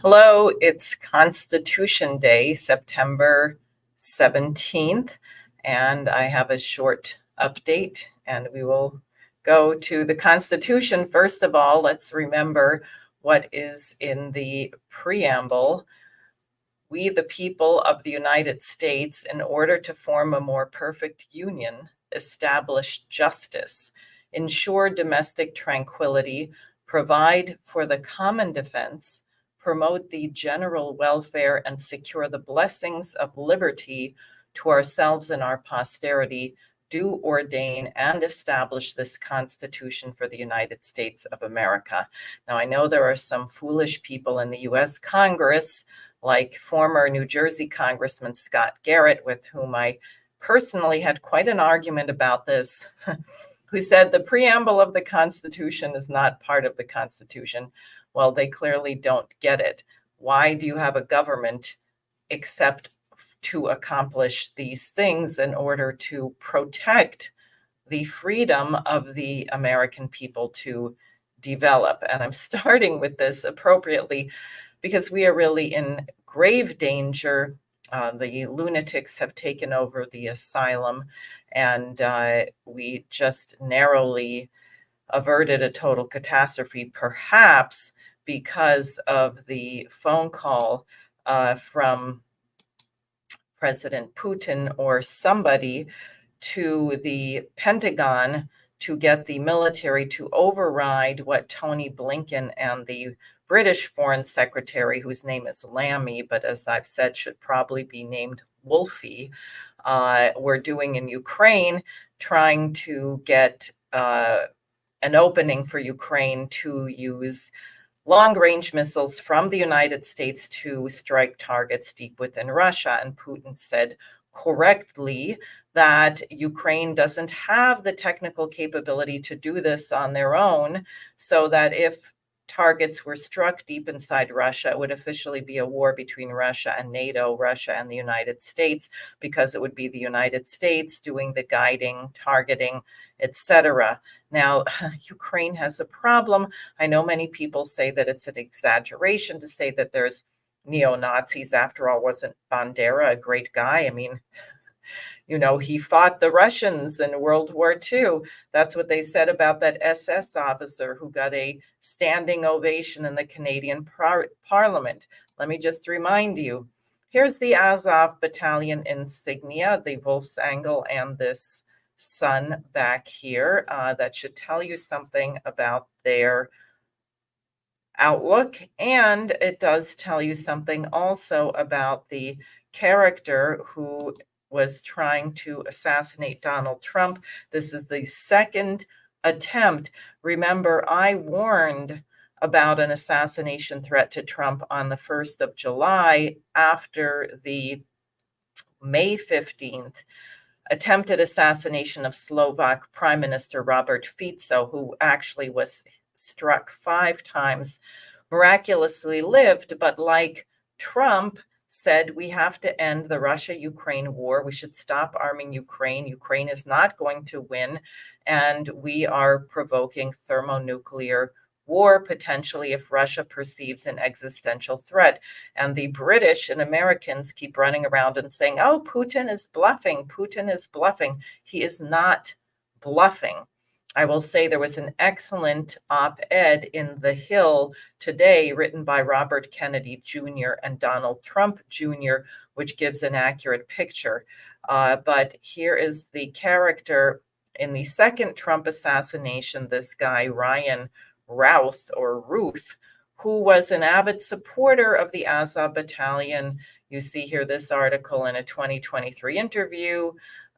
Hello, it's Constitution Day, September 17th, and I have a short update, and we will go to the Constitution. First of all, let's remember what is in the Preamble. We, the people of the United States, in order to form a more perfect union, establish justice, ensure domestic tranquility, provide for the common defense, promote the general welfare, and secure the blessings of liberty to ourselves and our posterity, do ordain and establish this Constitution for the United States of America. Now, I know there are some foolish people in the US Congress, like former New Jersey Congressman Scott Garrett, with whom I personally had quite an argument about this, who said the preamble of the Constitution is not part of the Constitution. Well, they clearly don't get it. Why do you have a government except to accomplish these things in order to protect the freedom of the American people to develop? And I'm starting with this appropriately because we are really in grave danger. The lunatics have taken over the asylum, and we just narrowly averted a total catastrophe, perhaps because of the phone call from President Putin or somebody to the Pentagon to get the military to override what Tony Blinken and the British Foreign Secretary, whose name is Lammy, but as I've said, should probably be named Wolfie, were doing in Ukraine, trying to get an opening for Ukraine to use long-range missiles from the United States to strike targets deep within Russia. And Putin said correctly that Ukraine doesn't have the technical capability to do this on their own, so that if targets were struck deep inside Russia, it would officially be a war between Russia and NATO, Russia and the United States, because it would be the United States doing the guiding, targeting, etc. Now, Ukraine has a problem. I know many people say that it's an exaggeration to say that there's neo-Nazis. After all, wasn't Bandera a great guy? I mean, he fought the Russians in World War II. That's what they said about that SS officer who got a standing ovation in the Canadian Parliament. Let me just remind you, here's the Azov Battalion insignia, the Wolfsangel and this sun back here. That should tell you something about their outlook. And it does tell you something also about the character who was trying to assassinate Donald Trump. This is the second attempt. Remember, I warned about an assassination threat to Trump on the 1st of July after the May 15th attempted assassination of Slovak Prime Minister Robert Fico, who actually was struck 5 times, miraculously lived, but like Trump, said we have to end the Russia-Ukraine war. We should stop arming Ukraine. Ukraine is not going to win, and we are provoking thermonuclear war potentially if Russia perceives an existential threat. And the British and Americans keep running around and saying, oh, Putin is bluffing. Putin is bluffing. He is not bluffing. I will say there was an excellent op-ed in The Hill today written by Robert Kennedy Jr. and Donald Trump Jr., which gives an accurate picture. But here is the character in the second Trump assassination, this guy, Ryan Routh, who was an avid supporter of the Azov Battalion. You see here this article in a 2023 interview.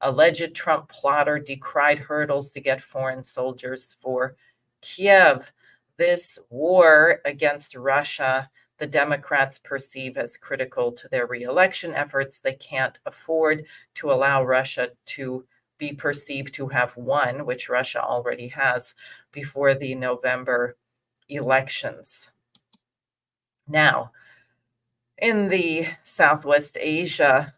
Alleged Trump plotter decried hurdles to get foreign soldiers for Kiev. This war against Russia, the Democrats perceive as critical to their re-election efforts. They can't afford to allow Russia to be perceived to have won, which Russia already has, before the November elections. Now, in the Southwest Asia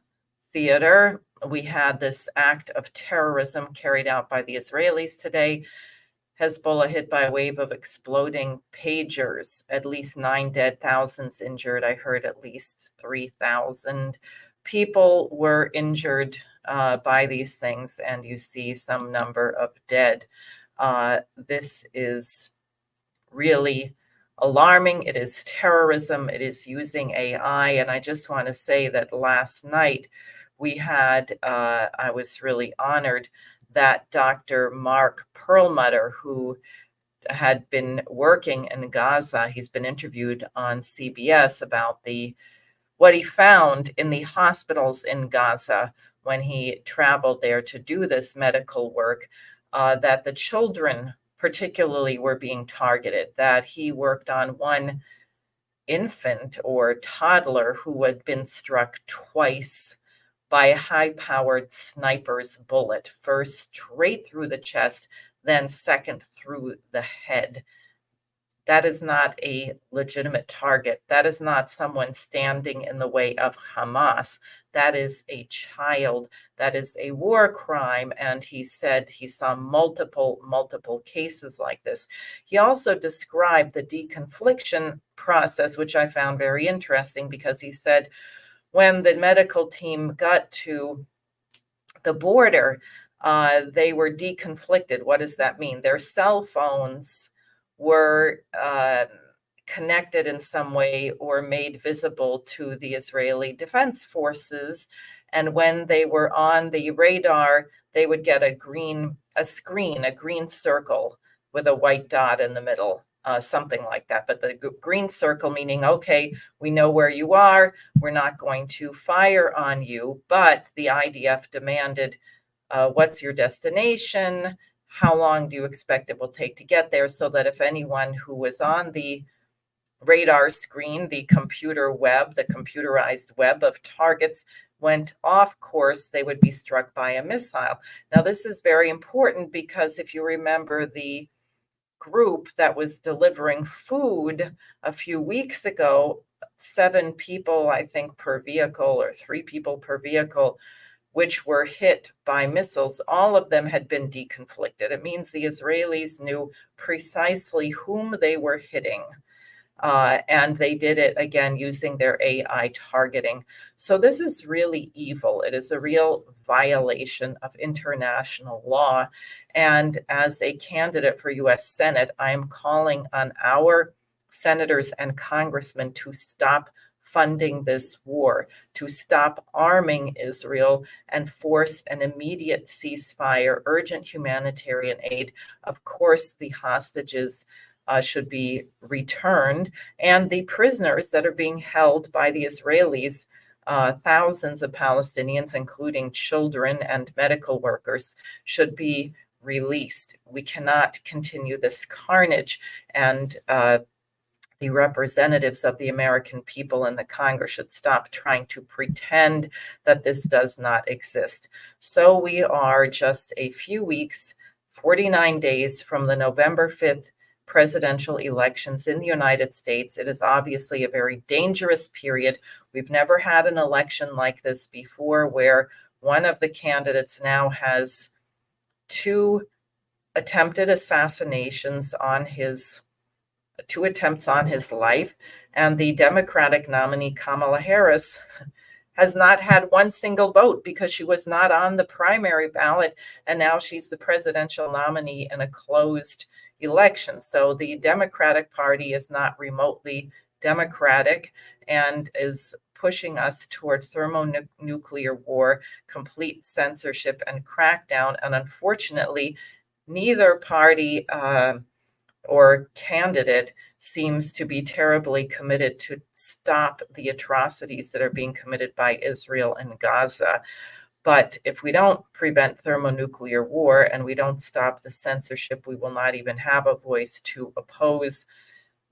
theater, we had this act of terrorism carried out by the Israelis today. Hezbollah hit by a wave of exploding pagers, at least 9 dead, thousands injured. I heard at least 3,000 people were injured by these things, and you see some number of dead. This is really alarming. It is terrorism. It is using AI. And I just want to say that last night we had, I was really honored that Dr. Mark Perlmutter, who had been working in Gaza, he's been interviewed on CBS about what he found in the hospitals in Gaza when he traveled there to do this medical work, that the children particularly were being targeted, that he worked on one infant or toddler who had been struck twice by a high-powered sniper's bullet, first straight through the chest, then second through the head. That is not a legitimate target. That is not someone standing in the way of Hamas. That is a child. That is a war crime. And he said he saw multiple cases like this. He also described the deconfliction process, which I found very interesting because he said when the medical team got to the border, they were deconflicted. What does that mean? Their cell phones were connected in some way or made visible to the Israeli Defense Forces. And when they were on the radar, they would get a green circle with a white dot in the middle, something like that. But the green circle meaning, okay, we know where you are. We're not going to fire on you. But the IDF demanded, what's your destination? How long do you expect it will take to get there? So that if anyone who was on the radar screen, the computerized web of targets went off course, they would be struck by a missile. Now, this is very important because if you remember the group that was delivering food a few weeks ago, 7 people, I think, per vehicle or 3 people per vehicle, which were hit by missiles, all of them had been deconflicted. It means the Israelis knew precisely whom they were hitting. And they did it again using their AI targeting. So this is really evil. It is a real violation of international law. And as a candidate for US Senate, I am calling on our senators and congressmen to stop funding this war, to stop arming Israel and force an immediate ceasefire, urgent humanitarian aid. Of course, the hostages should be returned, and the prisoners that are being held by the Israelis, thousands of Palestinians, including children and medical workers, should be released. We cannot continue this carnage, and the representatives of the American people in the Congress should stop trying to pretend that this does not exist. So we are just a few weeks, 49 days from the November 5th presidential elections in the United States. It is obviously a very dangerous period. We've never had an election like this before where one of the candidates now has 2 attempted assassinations on his 2 attempts on his life, and the Democratic nominee Kamala Harris has not had one single vote because she was not on the primary ballot, and now she's the presidential nominee in a closed election. So the Democratic Party is not remotely democratic and is pushing us toward thermonuclear war, complete censorship, and crackdown. And unfortunately, neither party or candidate seems to be terribly committed to stop the atrocities that are being committed by Israel and Gaza. But if we don't prevent thermonuclear war and we don't stop the censorship, we will not even have a voice to oppose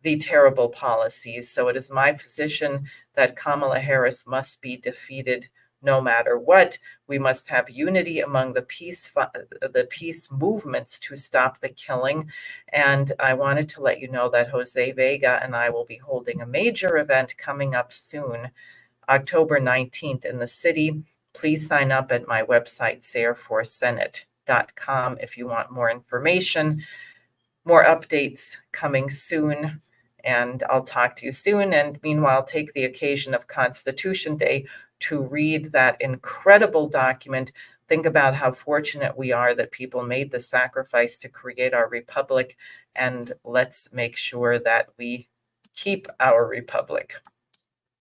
the terrible policies. So it is my position that Kamala Harris must be defeated no matter what. We must have unity among the peace movements to stop the killing. And I wanted to let you know that Jose Vega and I will be holding a major event coming up soon, October 19th in the city. Please sign up at my website, sareforsenate.com, if you want more information. more updates coming soon, and I'll talk to you soon. And meanwhile, take the occasion of Constitution Day to read that incredible document. Think about how fortunate we are that people made the sacrifice to create our republic, and let's make sure that we keep our republic.